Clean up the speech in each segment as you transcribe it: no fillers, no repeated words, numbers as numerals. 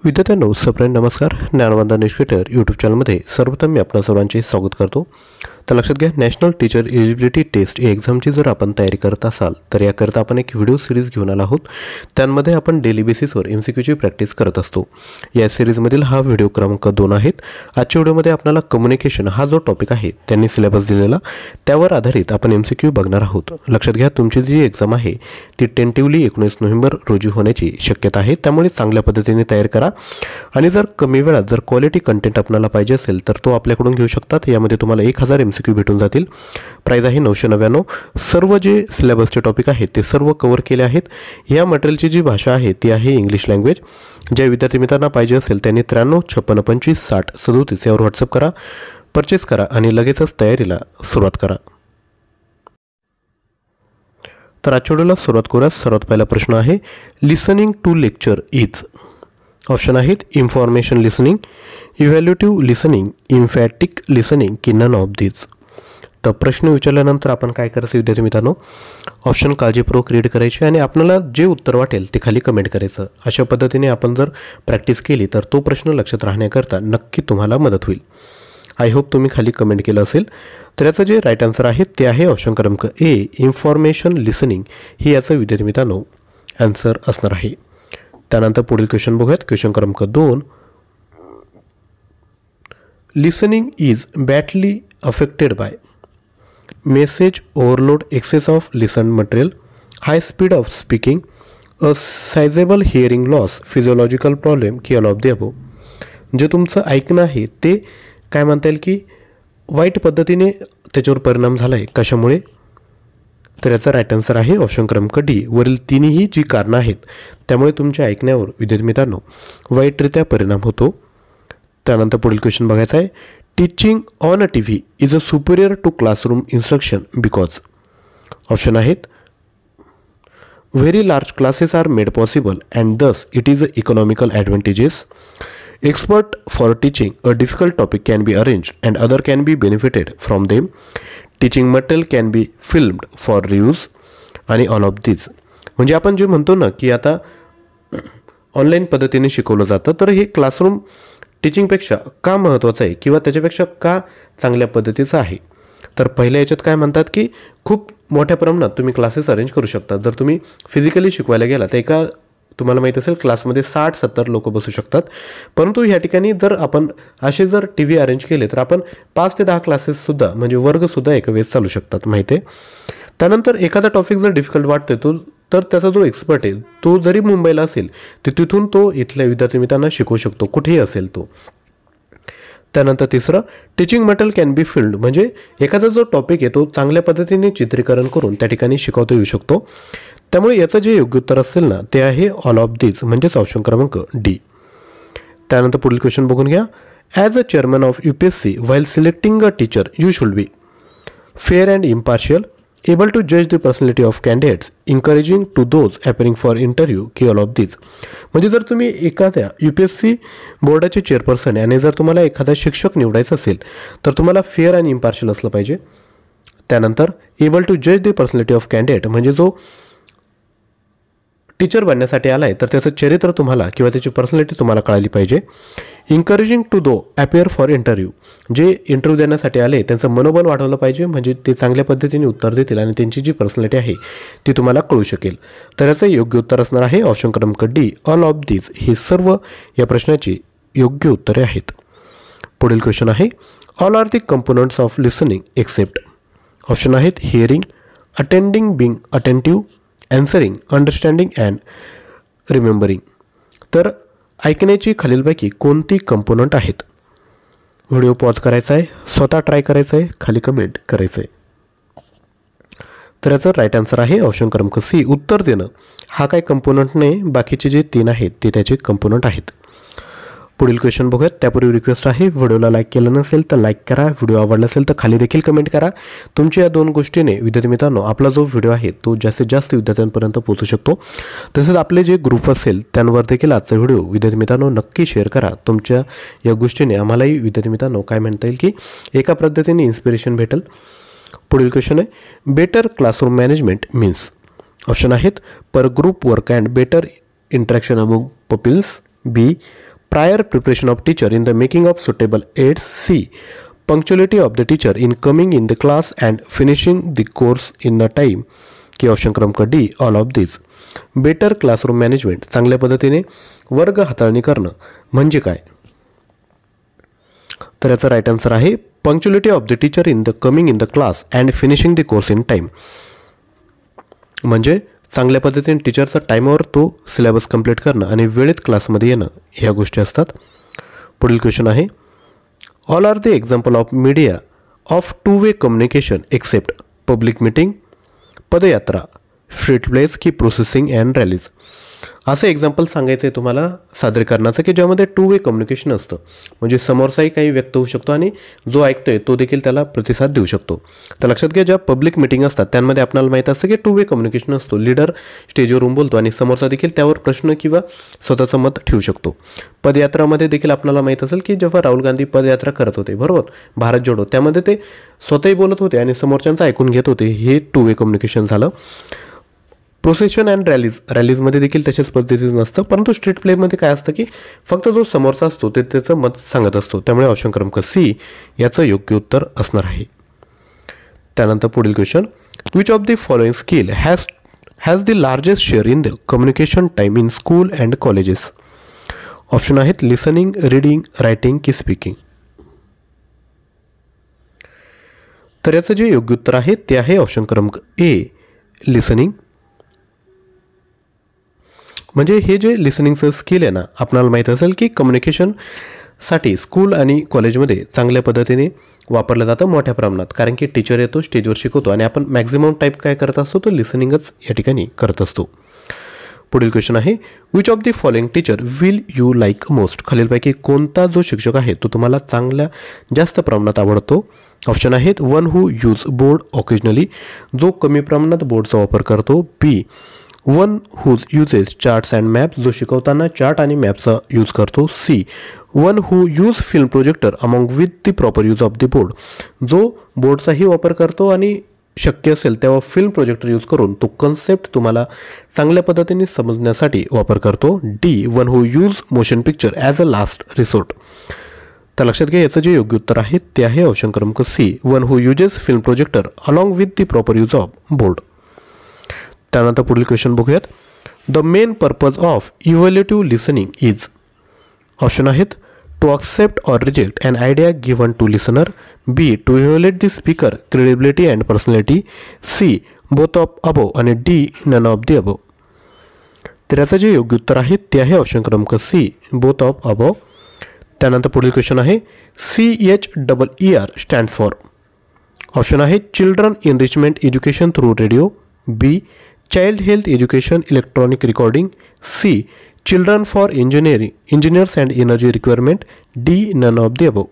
विद्यार्थ्यांनो सप्रेम नमस्कार. ज्ञानवंदन एज्युकेटर यूट्यूब चॅनलमध्ये सर्वप्रथम मी आपणा सर्वांचे स्वागत करतो. तर लक्षात घ्या, नॅशनल टीचर एलिजिबिलिटी टेस्ट या एक्झामची जर आपण तयारी करत असाल तर याकरता आपण एक व्हिडिओ सिरीज घेऊन आलो आहोत. त्यामध्ये आपण डेली बेसिसवर MCQची प्रॅक्टिस करत असतो. या सिरीजमधील हा व्हिडिओ क्रमांक 2 आहेत. आजच्या व्हिडिओमध्ये आपल्याला कम्युनिकेशन हा जो टॉपिक आहे त्यांनी सिलेबस दिलेला त्यावर आधारित आपण MCQ बघणार आहोत. लक्षात घ्या, तुमची जी एक्झाम आहे ती टेंटिव्हली 19 नोव्हेंबर रोजी होण्याची शक्यता आहे. त्यामुळे चांगल्या पद्धतीने तयार करा आणि जर कमी वेळात जर क्वालिटी कंटेंट आपल्याला पाहिजे असेल तर तो आपल्याकडून घेऊ शकतात. यामध्ये तुम्हाला 1000 MCQ भेटून जातील. प्राइस आहे 999. सर्व जे सिलेबसचे टॉपिक आहेत ते सर्व कव्हर केले आहेत. या मटेरियलची जी भाषा आहे ती आहे इंग्लिश लँग्वेज. ज्या विद्यार्थी मित्रांना पाहिजे असेल त्यांनी 93 56 25 60 37 यावर व्हॉट्सअप करा, परचेस करा आणि लगेचच तयारीला सुरुवात करा. तर आजच्या व्हिडिओला सुरुवात करूया. सर्वात पहिला प्रश्न आहे, listening to lecture is. Option आहेत information listening, evaluative listening, emphatic listening की नन ऑफ दीज. तर प्रश्न विचारल्यानंतर आपण काय करायचं विद्यार्थी मित्रांनो, ऑप्शन काळजीपूर्वक रीड करायचे आणि आपल्याला जे उत्तर वाटेल ते खाली कमेंट करायचं. अशा पद्धतीने आपण जर प्रॅक्टिस केली तर तो प्रश्न लक्षात राहण्याकरता नक्की तुम्हाला मदत होईल. आय होप तुम्ही खाली कमेंट केलं असेल. तर याचं जे राईट आन्सर आहे ते आहे ऑप्शन क्रमांक ए, इन्फॉर्मेशन लिसनिंग ही याचं विद्यार्थी मित्रांनो आन्सर असणार आहे. त्यानंतर पुढील क्वेश्चन बघूयात. क्वेश्चन क्रमांक 2, listening is badly affected by message overload, excess of listen material, high speed of speaking, a sizeable hearing loss, physiological problem की ऑल ऑफ द अबोव. जे तुमचं ऐकणं आहे ते काय म्हणता येईल की वाईट पद्धतीने त्याच्यावर परिणाम झाला आहे. कशामुळे? तर याचा राईट आन्सर आहे ऑप्शन क्रमांक डी. वरील तिन्ही जी कारणं आहेत त्यामुळे तुमच्या ऐकण्यावर विद्यार्थी मित्रांनो वाईटरित्या परिणाम होतो. त्यानंतर पुढील क्वेश्चन बघायचा आहे, teaching on a TV is a superior to classroom instruction because. Option आहेत very large classes are made possible and thus it is a economical advantages, expert for teaching a difficult topic can be arranged and other can be benefited from them, teaching material can be filmed for reuse आणि all of these. म्हणजे आपण जे म्हणतो ना की आता online पद्धतीने शिकवलं जातं तर हे क्लासरूम टीचिंगपेक्षा का महत्त्वाचं आहे किंवा त्याच्यापेक्षा का चांगल्या पद्धतीचं आहे. तर पहिल्या याच्यात काय म्हणतात की खूप मोठ्या प्रमाणात तुम्ही क्लासेस अरेंज करू शकता. जर तुम्ही फिजिकली शिकवायला गेला तर एका तुम्हाला माहीत असेल क्लासमध्ये 60-70 लोक बसू शकतात. परंतु ह्या ठिकाणी जर आपण असे जर TV अरेंज केले तर आपण 5 ते 10 क्लासेससुद्धा म्हणजे वर्गसुद्धा एका वेळेस चालू शकतात, माहिती आहे. त्यानंतर एखादा टॉपिक जर डिफिकल्ट वाटतोय तो तर त्याचा जो एक्सपर्ट आहे तो जरी मुंबईला असेल तर तिथून तो इथल्या विद्यार्थी मित्रांना शिकवू शकतो, कुठेही असेल तो. त्यानंतर तिसरं, teaching material can be filled, म्हणजे एखादा जो टॉपिक आहे तो चांगल्या पद्धतीने चित्रीकरण करून त्या ठिकाणी शिकवता येऊ शकतो. त्यामुळे याचं जे योग्य उत्तर असेल ना ते आहे ऑल ऑफ दीज म्हणजेच ऑप्शन क्रमांक डी. त्यानंतर पुढील क्वेश्चन बघून घ्या, as a chairman of UPSC while selecting a teacher you should be fair and impartial, able to जज the personality of candidates, encouraging to those appearing for interview की all of these. म्हणजे जर तुम्ही एखाद्या UPSC बोर्डाचे chairperson आहे आणि जर तुम्हाला एखादा शिक्षक निवडायचा असेल तर तुम्हाला फेअर आणि इम्पार्शियल असलं पाहिजे. त्यानंतर एबल टू जज द पर्सनॅलिटी ऑफ कॅन्डिडेट, म्हणजे जो टीचर बनण्यासाठी आला आहे तर त्याचं चरित्र तुम्हाला किंवा त्याची पर्सनॅलिटी तुम्हाला कळाली पाहिजे. Encouraging to those appear for interview, जे इंटरव्ह्यू देण्यासाठी आले त्यांचं मनोबल वाढवलं पाहिजे, म्हणजे ते चांगल्या पद्धतीने उत्तर देतील आणि त्यांची जी पर्सनॅलिटी आहे ती तुम्हाला कळू शकेल. तर याचं योग्य उत्तर असणार आहे ऑप्शन क्रमांक डी, ऑल ऑफ दीज. ही सर्व या प्रश्नाची योग्य उत्तरे आहेत. पुढील क्वेश्चन आहे, all are the components of listening except. Option आहेत hearing, attending, being attentive, answering, understanding and remembering. तर ऐकण्याची खालीलपैकी कोणती कंपोनंट आहेत? व्हिडिओ पॉज करायचा आहे, स्वतः ट्राय करायचं आहे, खाली कमेंट करायचं आहे. तर याचं राईट आन्सर आहे ऑप्शन क्रमांक सी, उत्तर देणं. हा काय कंपोनंट नाही, बाकीचे जे 3 आहेत ते त्याचे कंपोनंट आहेत. पुढील क्वेश्चन बघूयात. त्यापूर्वी रिक्वेस्ट आहे, व्हिडिओला लाईक केलं नसेल तर लाईक करा, व्हिडिओ आवडला असेल तर खाली देखील कमेंट करा. तुमच्या या 2 गोष्टीने विद्यार्थी मित्रांनो आपला जो व्हिडिओ आहे तो जास्तीत जास्त विद्यार्थ्यांपर्यंत पोहोचू शकतो. तसेच आपले जे ग्रुप असेल त्यांवर देखील आजचा व्हिडिओ विद्यार्थी मित्रांनो नक्की शेअर करा. तुमच्या या गोष्टीने आम्हालाही विद्यार्थी मित्रांनो काय म्हणता येईल की एका पद्धतीने इन्स्पिरेशन भेटेल. पुढील क्वेश्चन आहे, better classroom management means. Option आहेत पर group work and better interaction among pupils, B prior preparation of teacher in the making of suitable aids. C. Punctuality of the teacher in coming in the class and finishing the course in the time. की option क्रमांक D all of this. Better classroom management, चांगल्या पद्धतीने वर्ग हाताळणी करणं म्हणजे काय? तर याचा राईट आन्सर आहे punctuality of the teacher in the coming in the class and finishing the course in time. म्हणजे चांगल्या पद्धतीने टीचरचा टाईमवर तो सिलेबस कंप्लीट करणं आणि वेळेत क्लासमध्ये येणं ह्या गोष्टी असतात. पुढील क्वेश्चन आहे all are the example of media of two way communication except public meeting, पदयात्रा, स्ट्रीट प्लेस की प्रोसेसिंग अँड रॅलीज. असं एक्झाम्पल सांगायचं आहे तुम्हाला सादरीकरणाचं की ज्यामध्ये टू वे कम्युनिकेशन असतं. म्हणजे समोरचाही काही व्यक्त होऊ शकतो आणि जो ऐकतोय तो देखील त्याला प्रतिसाद देऊ शकतो. तर लक्षात घ्या, ज्या पब्लिक मिटिंग असतात त्यांमध्ये आपल्याला माहीत असतं की टू वे कम्युनिकेशन असतो. लीडर स्टेजवरून बोलतो आणि समोरचा देखील त्यावर प्रश्न किंवा स्वतःचं मत ठेवू शकतो. पदयात्रामध्ये देखील आपल्याला माहीत असेल की जेव्हा राहुल गांधी पदयात्रा करत होते, बरोबर, भारत जोडो, त्यामध्ये ते स्वतःही बोलत होते आणि समोरच्यांचं ऐकून घेत होते. हे टू वे कम्युनिकेशन झालं. प्रोसेशन अँड रॅलीजमध्ये देखील तशाच पद्धतीचं नसतं, परंतु स्ट्रीट प्लेमध्ये काय असतं की फक्त जो समोरचा असतो ते त्याचं मत सांगत असतो. त्यामुळे ऑप्शन क्रमांक सी याचं योग्य उत्तर असणार आहे. त्यानंतर पुढील question which of the following skill has the largest share in the communication time in school and colleges. Option आहेत लिसनिंग, रीडिंग, रायटिंग की स्पीकिंग. तर याचं जे योग्य उत्तर आहे ते आहे ऑप्शन क्रमांक ए लिसनिंग. म्हणजे हे जे लिसनिंगचं स्किल आहे ना, आपल्याला माहीत असेल की कम्युनिकेशनसाठी स्कूल आणि कॉलेजमध्ये चांगल्या पद्धतीने वापरलं जातं मोठ्या प्रमाणात. कारण की टीचर येतो, स्टेजवर शिकवतो आणि आपण मॅक्झिमम टाईप काय करत असतो तो लिसनिंगच या ठिकाणी करत असतो. पुढील क्वेश्चन आहे which of the following teacher will you like most. खालीलपैकी कोणता जो शिक्षक आहे तो तुम्हाला जास्त प्रमाणात आवडतो. ऑप्शन आहेत one who use board occasionally, जो कमी प्रमाणात बोर्डचा वापर करतो. B one whose uses charts and maps, जो शिकवताना चार्ट आणि मॅपचा यूज करतो. C one who use film projector among with the proper use of the board, जो बोर्डचाही वापर करतो आणि शक्य असेल तेव्हा फिल्म प्रोजेक्टर यूज करून तो कन्सेप्ट तुम्हाला चांगल्या पद्धतीने समजण्यासाठी वापर करतो. D one who use motion picture as a last resort. तर लक्षात घ्या, याचं जे योग्य उत्तर आहे ते आहे ऑप्शन क्रमांक C one who uses film projector along with the proper use of board. त्यानंतर पुढील क्वेश्चन बघूयात. The main purpose of evaluative listening is. Option आहेत to accept or reject an idea given to listener. B. To evaluate the speaker credibility and personality. C. Both of above आणि D. None of the above. तर याचं जे योग्य उत्तर आहे ते आहे ऑप्शन क्रमांक सी बोथ ऑफ अबव. त्यानंतर पुढील क्वेश्चन आहे CHEER स्टँड्स फॉर. ऑप्शन आहे children enrichment education through radio. B child health education electronic recording. C children for engineers and energy requirement. D none of the above.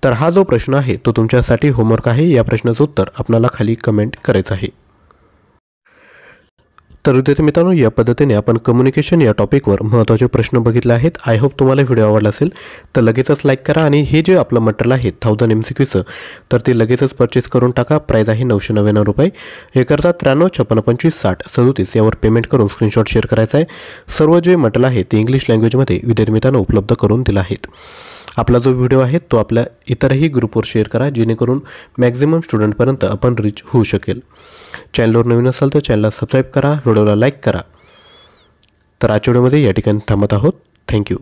तर हा जो प्रश्न आहे तो तुमच्यासाठी होमवर्क आहे. या प्रश्नाचं उत्तर आपल्याला खाली कमेंट करायचं आहे. तर विद्यार्थी मित्रांनो, या पद्धतीने आपण कम्युनिकेशन या टॉपिकवर महत्त्वाचे प्रश्न बघितले आहेत. आय होप तुम्हाला व्हिडिओ आवडला असेल. तर लगेचच लाईक करा आणि हे जे आपलं मटेरियल आहे 1000 MCQचं तर ते लगेचच परचेस करून टाका. प्राईज आहे 999 रुपये. हे करता 93 56 25 60 37 यावर पेमेंट करून स्क्रीनशॉट शेअर करायचा आहे. सर्व जे मटेरियल आहे ते इंग्लिश लँग्वेजमध्ये विद्यार्थी मित्रांनो उपलब्ध करून दिला आहेत. आपला जो व्हिडिओ आहे तो आपल्या इतरही ग्रुपवर शेअर करा जेणेकरून मॅक्झिमम स्टुडंटपर्यंत आपण रीच होऊ शकेल. चॅनलवर नवीन असाल तर चॅनलला सबस्क्राईब करा, व्हिडिओला लाईक करा. तर आजच्या व्हिडिओमध्ये या ठिकाणी थांबत आहोत. थँक्यू.